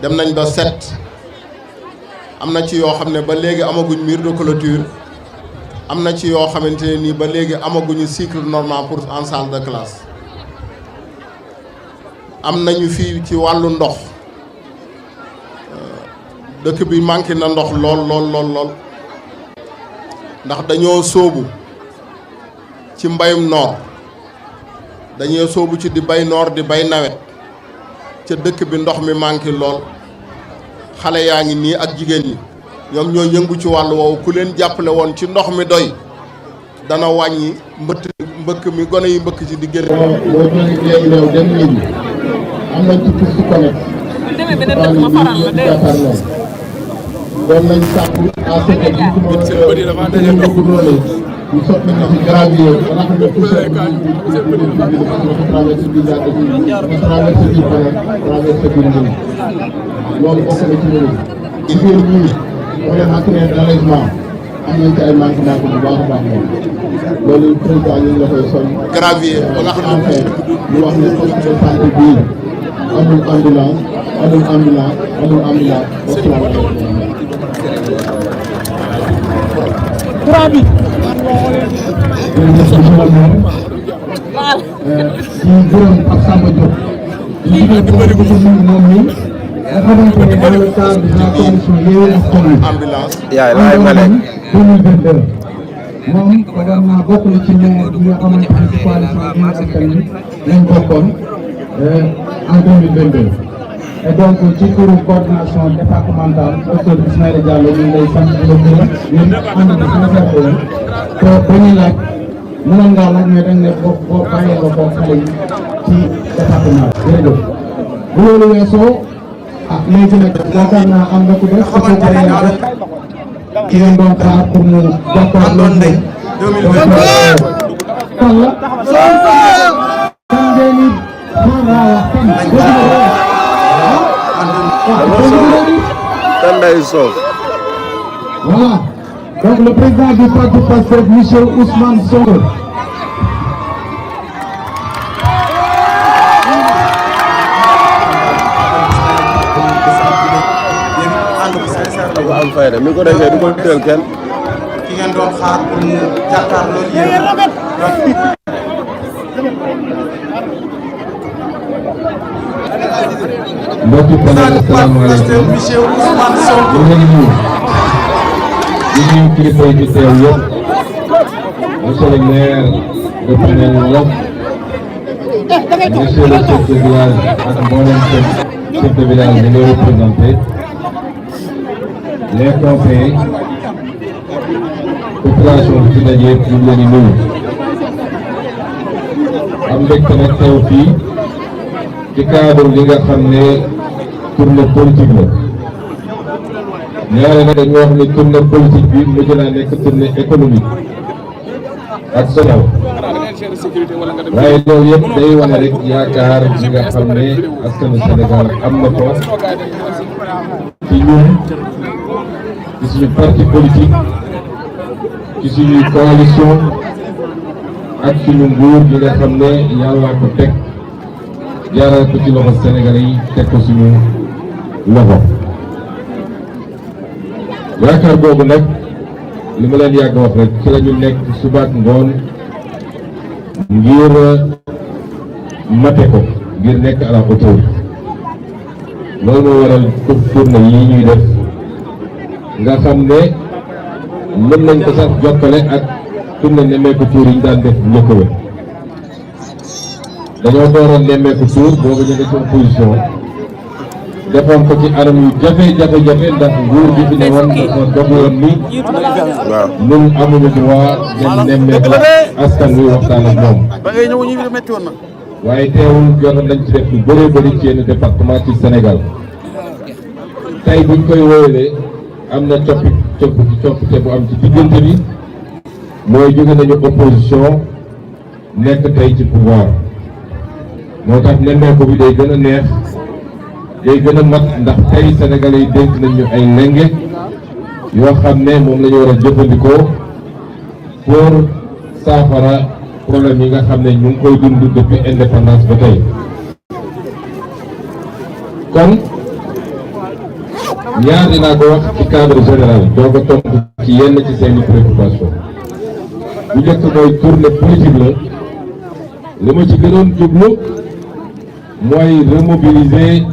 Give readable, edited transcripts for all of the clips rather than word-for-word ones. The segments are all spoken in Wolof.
dem nañ ba 7 am na ci yoo xam ne ba léegi amaguñ mur de clôture am na ci yoo xamante ne nii ba léegi amaguñu cycle normal pour en salle de classe am nañu fii ci wàllu ndox dëkk bi manqué na ndox lool ndax dañoo sóobu ci mbayum noor dañoo sóobu ci di bay noor di bay nawet ca dëkk bi ndox mi manqué lool xale yaa ngi nii ak jigéen ñi ñoom ñoo yëngu ci wàllu woowu ku leen jàppale woon ci ndox mi doy dana wàññi mbëkk mi gone yi mbëkk ci di génn. boo jógee léegi réew dem léegi am na ci piste connecte doon nañ sàkku à ce que ñu soppi na fi gravier ba nga xam ne poussière bi traversé bi traversé bi traversé bi loolu bokk na ci loolu jigéen ñi wala matériel d'allègement am nañ ci ay manquement bu baax a baax loolu président ñu ngi la koy soñ gravier ba nga xam ne ñu wax ne poste de santé bii amul ambulance ci gërëm ak Samba Diop li ñu dimbali ko moom mi nga xamante ne dans le cadre de la commission Yewwi Askan Wi ambulance yaay laay Malek 2022 moom foog naa bokk na ci maire bi nga xamante ne ci coalition Yewwi Askan Wi lañ bokkoon en 2022 et donc ci turu coordination départementale docteur Ismaïla Diallo ñu ngi lay sant di la gërëm yéen ànd bi sincère te ba ñuy laaj mënoon ngaa laaj mais dañ ne boo bàyyee nga ko xale yi ci département bi jërëjëf bu loolu weesoo léegi nag yaakaar naa am na ku des ko paree na rek ki ngeen doon xaar pour mu jàppale loolu ne kan la kan ngeen ni Tanday Sow. Voilà. Donc le président du parti Pastef, monsieur Ousmane Sonko. am fayda mi ko defee du ko teel kenn. ki ngeen doon xaar pour mu jàkkaarloo yéen. mbokki Sénégal asalaamaaleykum monsieur Ousmane Sonko. ñu ngi nuyu kilifa yi fi teew yëpp monsieur le maire de Panel Wolof monsieur le chef de village ak mboolem chef de village yi ngay représenté les conseillers population bi ci daje ñu ngi leen di nuyu am mbégte nag teew fii ci cadre li nga xam ne tournée politique la ñaare nag dañu wax ni tournée politique bi mujj naa nekk tournée économique ak social waaye loolu yëpp day wane rek yaakaar bi nga xam ne askanu Sénégal am na ko ci ñun ci suñu parti politique ci suñuy coalition ak suñu nguur gi nga xam ne yàlla ko teg jaaral ko ci loxo Sénégalais yi teg ko suñu loxo yaakaar boobu nag li ma leen yàgg wax rek ci la ñu nekk subaak ngoon ngir mate ko ngir nekk à la hauteur loolu moo waral tournée yi ñuy def nga xam ne mën nañ ko sax jokkale ak tournée nemmeeku tuur yi ñu daan def njëkk ba dañoo dooroon nemmeeku tuur boobu ñu ngi ci opposition defoon ko ci anam yu jafe-jafe ndax nguur gi fi ne woon dafa dogoon ni waaw ñun amuñu droit dem nemmeeku askan wi waxtaan ak moom waaye teewul jotoon nañ ci def lu bëree bëri ci yenn département ci Sénégal tey buñ koy wóolee am na coppite bu am ci diggante bi mooy jóge nañu opposition nekk tey ci pouvoir moo tax nemmeeku bi day gën a neex day gën a mat ndax tey Sénégalais yi dénk nañu ay lenge yoo xam ne moom la ñu war a jëfandikoo pour saafara problème yi nga xam ne ñu ngi koy dund depuis indépendance ba tey kon ñaar dinaa ko wax ci cadre général doo ko tontu ci yenn ci seeni préoccupation bu njëkk mooy tournée politique la li ma ci gënoon jublu mooy remobiliser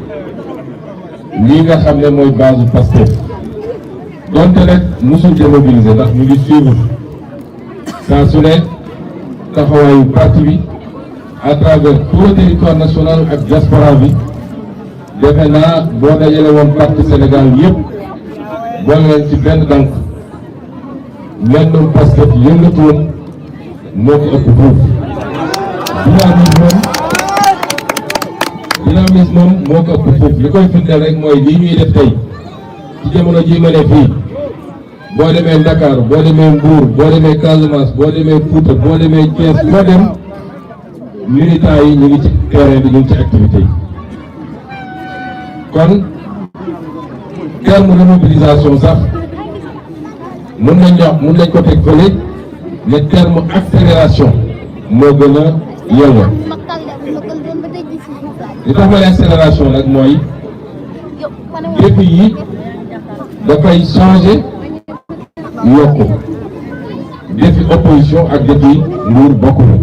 lii nga xam ne mooy base Pastef donte rek musul démobiliser ndax ñu ngi suivre saa su ne taxawaayu parti bi à travers tout le territoire national ak diaspora bi defe naa boo dajale woon parti Sénégal yëpp boole leen ci benn dank mennum Pastef yëngatu woon moo ko ëpp fuuf dynamisme moom moo ko ëpp fuuf li koy firndeel rek mooy lii ñuy def tey ci jamono ji ma ne fii boo demee Dakar boo demee Mbour boo demee Casamance boo demee Fouta boo demee Thiès boo dem militants yi ñu ngi ci terrain bi ñu ngi ci activité yi kon terme de mobilisation sax mën nañ ko teg fële mais terme accélération moo gën a yelloo li tax ma ne accélération nag mooy défi yi dafay changer yokku défi opposition ak défi nguur bokkuñu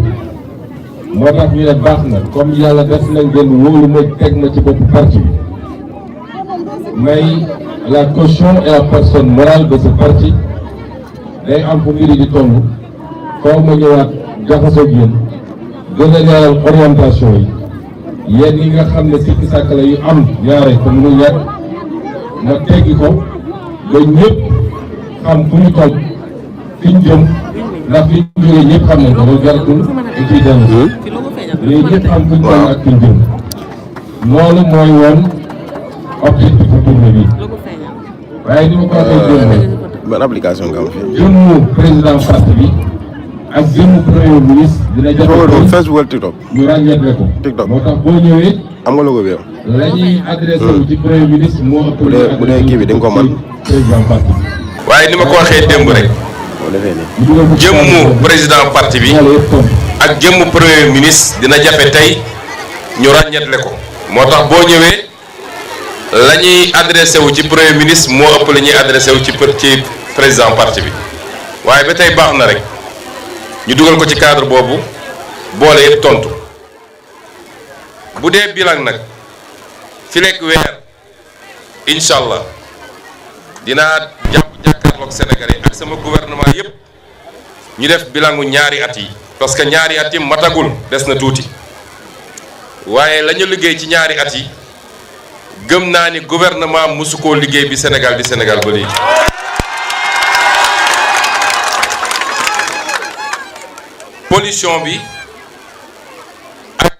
moo tax ñu ne baax na comme yàlla def na ngeen wóolu ma teg ma ci boppu parti bi may la caution et la personne morale de ce parti day am fu mbir yi di toll faaw ma ñëwaat jaxasoo ak yéen gën a leeral orientation yi yéen yi nga xam ne sikki sàkk la yu am ñaare te mënul ñàkk ma teggi ko ba ñëpp xam fu ñu toll fi ñu jëm ndax fi ñu jógee ñëpp xam nañ ko loolu jaratul ñu ciy dellu léegi ñëpp xam fu ñu toll ak fi ñu jëm loolu mooy woon objectif bu tournée bi waaye ni ma ko waxee jëm ban application nga am fii. jëmmu président parti bi ak jëmmu premier ministre dina jafe Facebook wala TikTok. ñu ràññeetle ko. TikTok moo tax boo ñëwee. am nga logo bi yow. la ñuy adressé wu ci premier ministre moo ëpp. bu dee kii bi di nga ko mën. président parti bi. waaye ni ma ko waxee démb rek jëmmu président parti bi ak jëmmu premier ministre dina jafe tey ñu ràññetle ko moo tax boo ñëwee la ñuy adressé wu ci premier ministre moo ëpp la ñuy adressé wu ci président parti bi waaye ba tey baax na rek ñu dugal ko ci cadre boobu boole yëpp tontu bu dee bilan nag fi lekk weer incha allah dinaa jàkkaarloog Sénégalais ak sama gouvernement yëpp ñu def bilangu ñaari at yi parce que ñaari at yi matagul des na tuuti waaye la ñu liggéey ci ñaari at yi gëm naa ni gouvernement mosu koo liggéey bi Sénégal di Sénégal ba léegi. pollution bi ak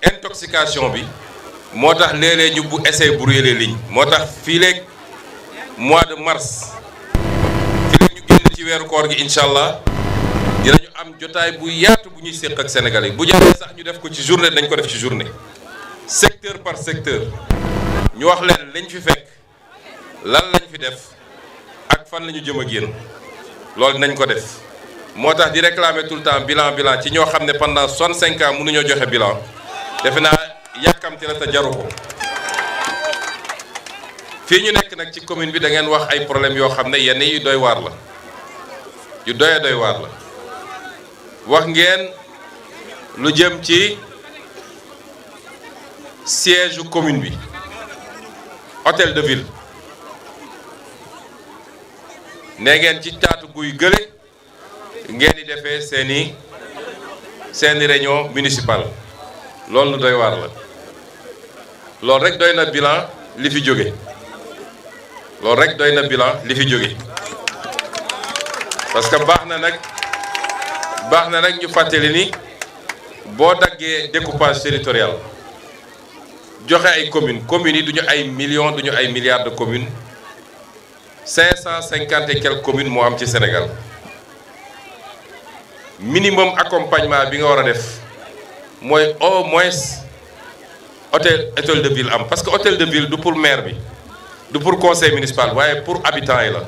intoxication bi moo tax léeg-léeg ñu bu essayer brouiller les lignes moo tax fii léegi mois de mars fii léegi ñu génn ci weeru koor gi incha allah dinañu am jotaay bu yaatu bu ñuy séq ak Sénégalais bu jaree sax ñu def ko ci journée dañ ko def ci journée secteur par secteur ñu wax leen lañ fi fekk lan lañ fi def ak fan la ñu jëm ak yéen loolu dinañ ko def moo tax di réclamer tout le temps bilan ci ñoo xam ne pendant 65 ans mënuñoo joxe bilan defe naa yàkkamti la te jaru ko fii ñu nekk nag ci commune bi da ngeen wax ay problèmes yoo xam ne yenn yu doy waar la yu doy waar la wax ngeen lu jëm ci siège commune bi hôtel de ville ne ngeen ci taatu guy gële ngeen di defee seeni réunion municipale loolu lu doy waar la loolu rek doy na bilan li fi jóge loolu rek doy na bilan li fi jóge parce que baax na nag ñu fàttali ni boo daggee découpage territorial joxe ay communes yi duñu ay millions duñu ay milliards de communes 550 et quelques communes moo am ci Sénégal minimum accompagnement bi nga war a def mooy au moins hôtel de ville am parce que hôtel de ville du pour maire bi du pour conseil municipal waaye pour habitants yi la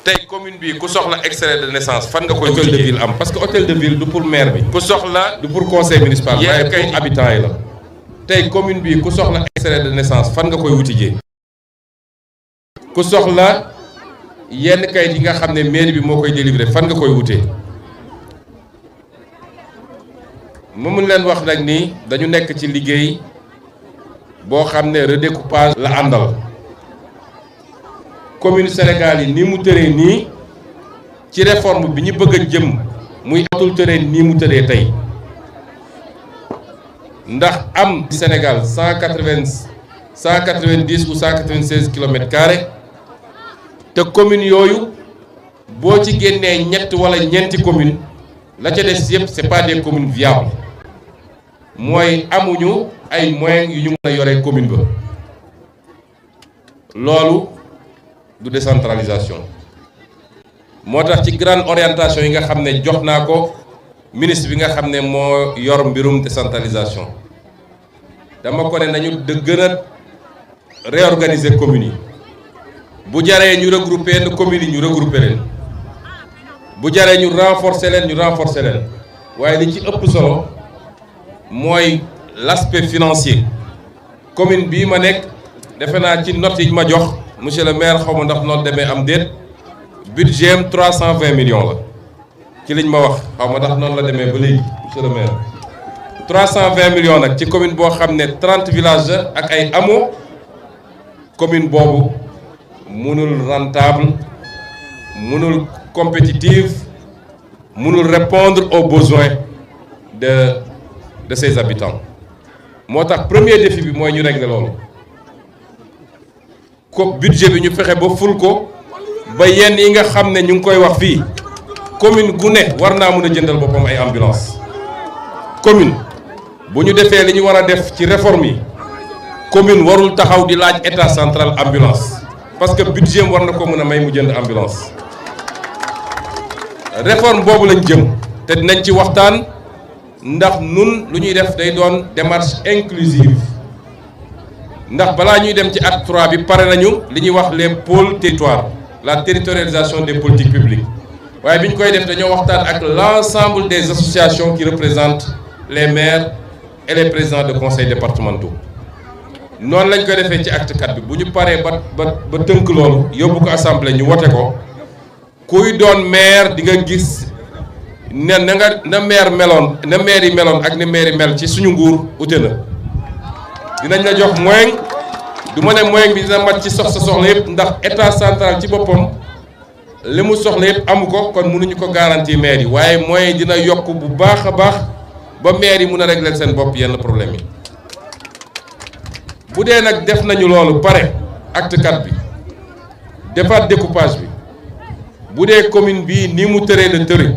tey commune bi ku soxla extrait de naissance fan nga koy hôtel de ville am parce que hôtel de ville du pour maire bi ku soxla du pour conseil municipal waaye pour habitants yi la tey commune bi ku soxla extrait de naissance fan nga koy wuti jee ku soxla yenn kayit yi nga xam ne mairie bi moo koy délivrer fan nga koy wutee ma mun leen wax nag ni dañu nekk ci liggéey boo xam ne redécoupage la àndal commune Sénégal yi ni mu tëree nii ci réforme bi ñu bëgg a jëm muy atul tëree nii mu tëree tey ndax am Sénégal 190 ou 196 kilomètres carrés te commune yooyu boo ci génnee ñett wala ñeenti commune la ca des yëpp c'est pas des communes viables mooy amuñu ay moyens yu ñu mën a yore commune ba loolu du décentralisation moo tax ci grande orientation yi nga xam ne jox naa ko ministre bi nga xam ne moo yor mbirum décentralisation dama ko ne nañu gën a réorganiser communes yi bu jaree ñu regrouper yenn communes yi ñu regrouper leen bu jaree ñu renforcer leen waaye li ci ëpp solo mooy l'aspect financier commune bii ma nekk defe naa ci note yi ma jox monsieur le maire xaw ma ndax noonu demee am déet budget am 320 millions la ci liñ ma wax xaw ma ndax noonu la demee ba léegi monsieur le maire 320 millions nag ci commune boo xam ne 30 villages la ak ay hameaux commune boobu mënul rentable mënul compétitive mënul répondre aux besoins de ses habitants moo tax premier défi bi mooy ñu régler loolu ko budget bi ñu fexe ba ful ko ba yenn yi nga xam ne ñu ngi koy wax fii commune gu ne war naa mën a jëndal boppam ay ambulance commune bu ñu defee li ñu war a def ci réforme yi commune warul taxaw di laaj état central ambulance parce que budget war na ko mën a may mu jënd ambulance réforme boobu lañ jëm te dinañ ci waxtaan ndax nun lu ñuy def day doon démarche inclusive ndax balaa ñuy dem ci acte 3 bi pare nañu li ñuy wax les pôles territoires la territorialisation des politiques publiques waaye bi ñu koy def dañoo waxtaan ak l'ensemble des associations qui représentent les maires et les présidents de conseils départementaux noonu lañ koy defee ci acte 4 bi bu ñu paree ba tënk loolu yóbbu ko assemblée ñu wote ko kuy doon maire di nga gis ne na maire yi meloon ak ne maire yi mel ci suñu nguur ute na dinañ la jox moyen du ma ne moyen bi dina mat ci sa soxla yëpp ndax état central ci boppam li mu soxla yëpp amu ko kon mënuñu ko garantir maire yi waaye moyen dina yokk bu baax a baax ba maire yi mun a régler seen bopp yenn problème yi bu dee nag def nañu loolu pare acte 4 bi defaat découpage bi bu dee commune bii ni mu tëree la tëre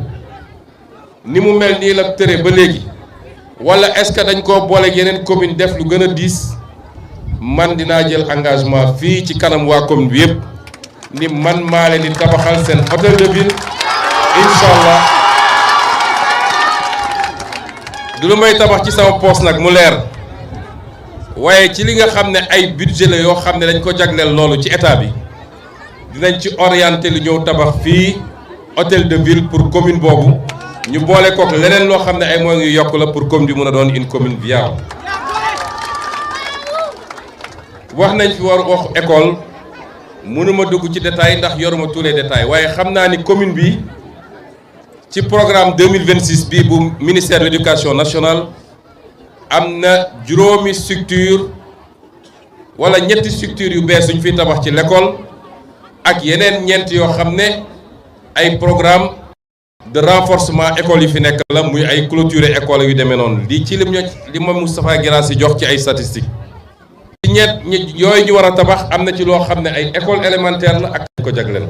ni mu mel nii la tëre ba léegi wala est-ce que dañ koo boole yeneen commune def lu gën a diis man dinaa jël engagement fii ci kanam waa commune bi yëpp ni man maa leen di tabaxal seen hôtel de ville incha allah du lu may tabax ci sama poos nag mu leer waaye ci li nga xam ne ay budget la yoo xam ne dañ ko jagleel loolu ci état bi dinañ ci orienté lu ñëw tabax fii hôtel de ville pour commune boobu ñu boole kook leneen loo xam ne ay moyens yu yokk la pour commune bi mën a doon une commune viable wax nañ fi war wax école mënuma dugg ci détail ndax yoruma tous les détails waaye xam naa ni commune bi ci programme 2026 bi bu ministère de l'éducation nationale am na juróomi structure wala ñetti structure yu bees suñ fiy tabax ci l'école ak yeneen ñeent yoo xam ne ay programme de renforcement école yi fi nekk la muy ay clôturer école yu demee noonu lii ci li ma Moustapha Guirassy jox ci ay statistiques ci ñett yooyu ñu war a tabax am na ci loo xam ne ay école élémentaire la ak ko jagleel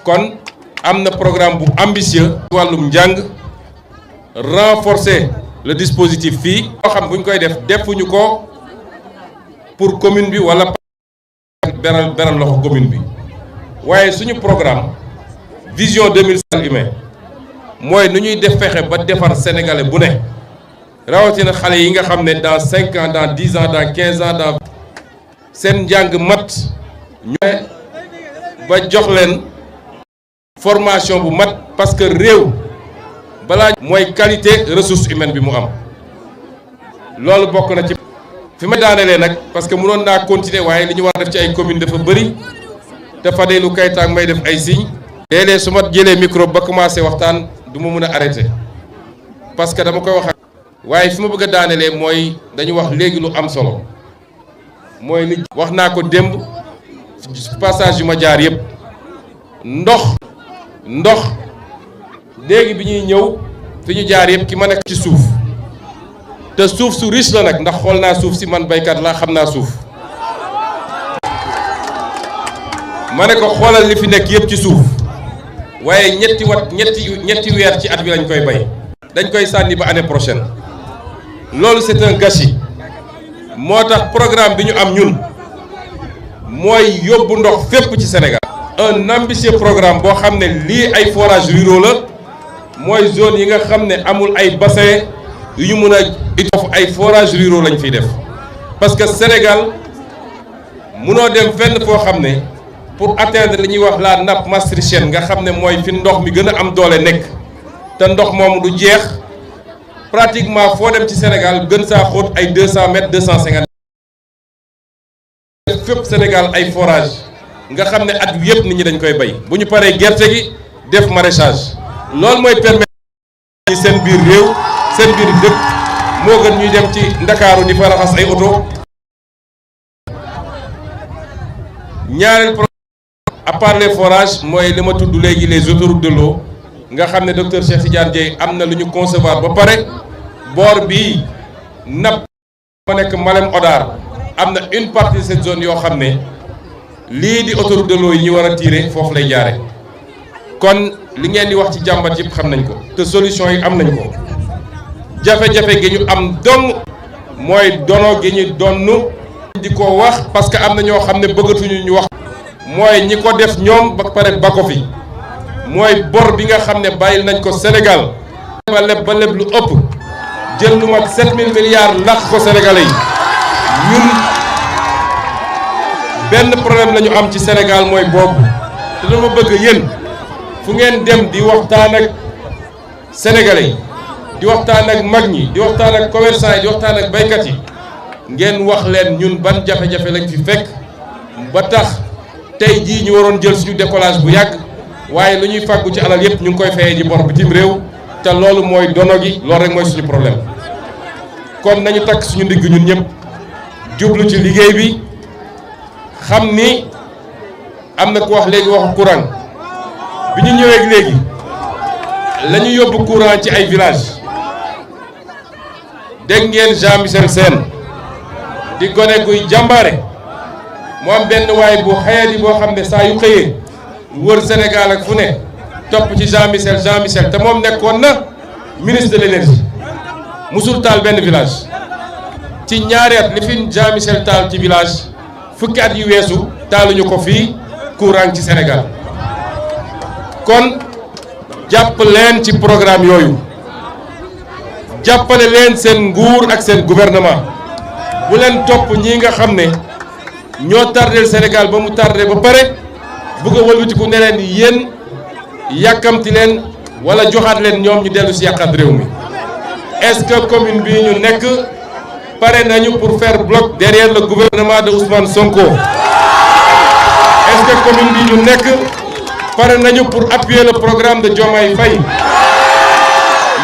kon am na programme bu ambitieux wàllum njàng renforcer le dispositif fii loo xam bu ñu koy def defuñu ko pour commune bi wala beral loxo commune bi waaye suñu programme vision 2050 humain mooy nu ñuy def fexe ba defar sénégalais bu ne rawatina xale yi nga xam ne dans 5 ans dans 10 ans dans 15 ans dans seen njàng mat ñu ba jox leen formation bu mat parce que réew balaa mooy qualité ressource humaine bi mu am loolu bokk na ci fi ma daanelee nag parce que mënoon naa continuer waaye li ñu war a def ci ay communes dafa bëri te Fadilou Keita may def ay signe léeg-léeg su ma jëlee micro ba commencé waxtaan du ma mën a arrêté parce que dama koy wax waaye fi ma bëgg a daanelee mooy dañu wax léegi lu am solo mooy li wax naa ko démb passage yu ma jaar yëpp ndox léegi bi ñuy ñëw fi ñu jaar yëpp ki ma nekk ci suuf te suuf su riche la nag ndax xool naa suuf si man baykat laa xam naa suuf ma ne ko xoolal li fi nekk yëpp ci suuf waaye ñetti weer ci at bi lañ koy bay dañ koy sànni ba année prochaine loolu c'est un gâchis moo tax programme bi ñu am ñun mooy yóbbu ndox fépp ci Sénégal. un ambitieux programme boo xam ne lii ay forages ruraux la mooy zone yi nga xam ne amul ay bassin yu ñu mën a foofu ay forages ruraux lañ fiy def parce que Sénégal munoo dem fenn foo xam ne pour atteindre li ñuy wax la nappe maastrichtienne nga xam ne mooy fi ndox mi gën a am doole nekk te ndox moomu du jeex pratiquement foo dem ci Sénégal gën saa xóot ay 200 mètres 250 fépp Sénégal ay forage nga xam ne at wi yëpp nit ñi dañ koy bay bu ñu paree gerte gi def maraîchage loolu mooy permettre ñi seen biir réew seen biir dëkk moo gën ñuy dem ci Ndakaaru di fa raxas ay oto. ñaareel à part les forages mooy li ma tudd léegi les autoroutes de l'eau nga xam ne docteur Cheikh Tidiane Dièye am na lu ñu concevoir ba pare boor bii napp ma nekk Malem Hodar am na une partie de cette zone yoo xam ne lii di autoroute de l'eau yi ñu war a tirer foofu lay jaare kon li ngeen di wax ci jàmbat yëpp xam nañ ko te solution yi am nañ ko jafe-jafe gi ñu am dong mooy dono gi ñu donnu di ko wax parce que am na ñoo xam ne bëggatuñu ñu wax mooy ñi ko def ñoom ba pare ba ko fi mooy bor bi nga xam ne bàyyil nañ ko Sénégal ba leb lu ëpp jël lu mat 7000 milliards làq ko Sénégalais yi ñun benn problème la ñu am ci Sénégal mooy boobu te dama bëgg yéen fu ngeen dem di waxtaan ak Sénégalais yi di waxtaan ak mag ñi di waxtaan ak commerçant yi di waxtaan ak baykat yi ngeen wax leen ñun ban jafe-jafe lañ fi fekk ba tax tey jii ñu waroon jël suñu décollage bu yàgg waaye lu ñuy fàggu ci alal yépp ñu ngi koy fayee ji bor bitim réew te loolu mooy dono gi loolu rek mooy suñu problème kon nañu takk suñu ndigg ñun ñëpp jublu ci liggéey bi xam ni am na ku wax léegi waxu courant bi ñu ñëwee léegi la ñu yóbbu courant ci ay village dégg ngeen Jean-Michel Sène di gone guy jàmbaare mu am benn waay bu xayadi boo xam ne saa yu xëyee wër Sénégal ak fu ne topp ci Jean-Michel te moom nekkoon na ministre de l'énergie musul taal benn village ci ñaari at li fi Jean-Michel taal ci village fukki at yu weesu taaluñu ko fii courant ci Sénégal kon jàpp leen ci programme yooyu jàppale leen seen nguur ak seen gouvernement bu leen topp ñi nga xam ne ñoo tardeel Sénégal ba mu tardé ba pare bëgg a wëlbatiku ne leen yéen yàkkamti leen wala joxaat leen ñoom ñu dellu si yàqaat réew mi est-ce que commune bii ñu nekk pare nañu pour faire bloc derrière le gouvernement de Ousmane Sonko est-ce que commune bii ñu nekk pare nañu pour appuyer le programme de Diomaye Faye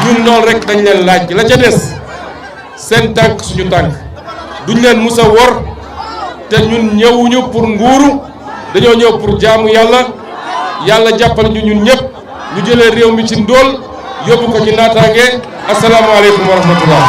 ñun loolu rek dañ leen laaj la ca des seen tànk suñu tànk duñ leen mus a wor te ñun ñëwuñu pour nguuru dañoo ñëw pour jaamu yàlla jàppal ñu ñun ñëpp ñu jëlee réew mi ci ndóol yóbbu ko ci naataange asalaamaaleykum wa rahmatullah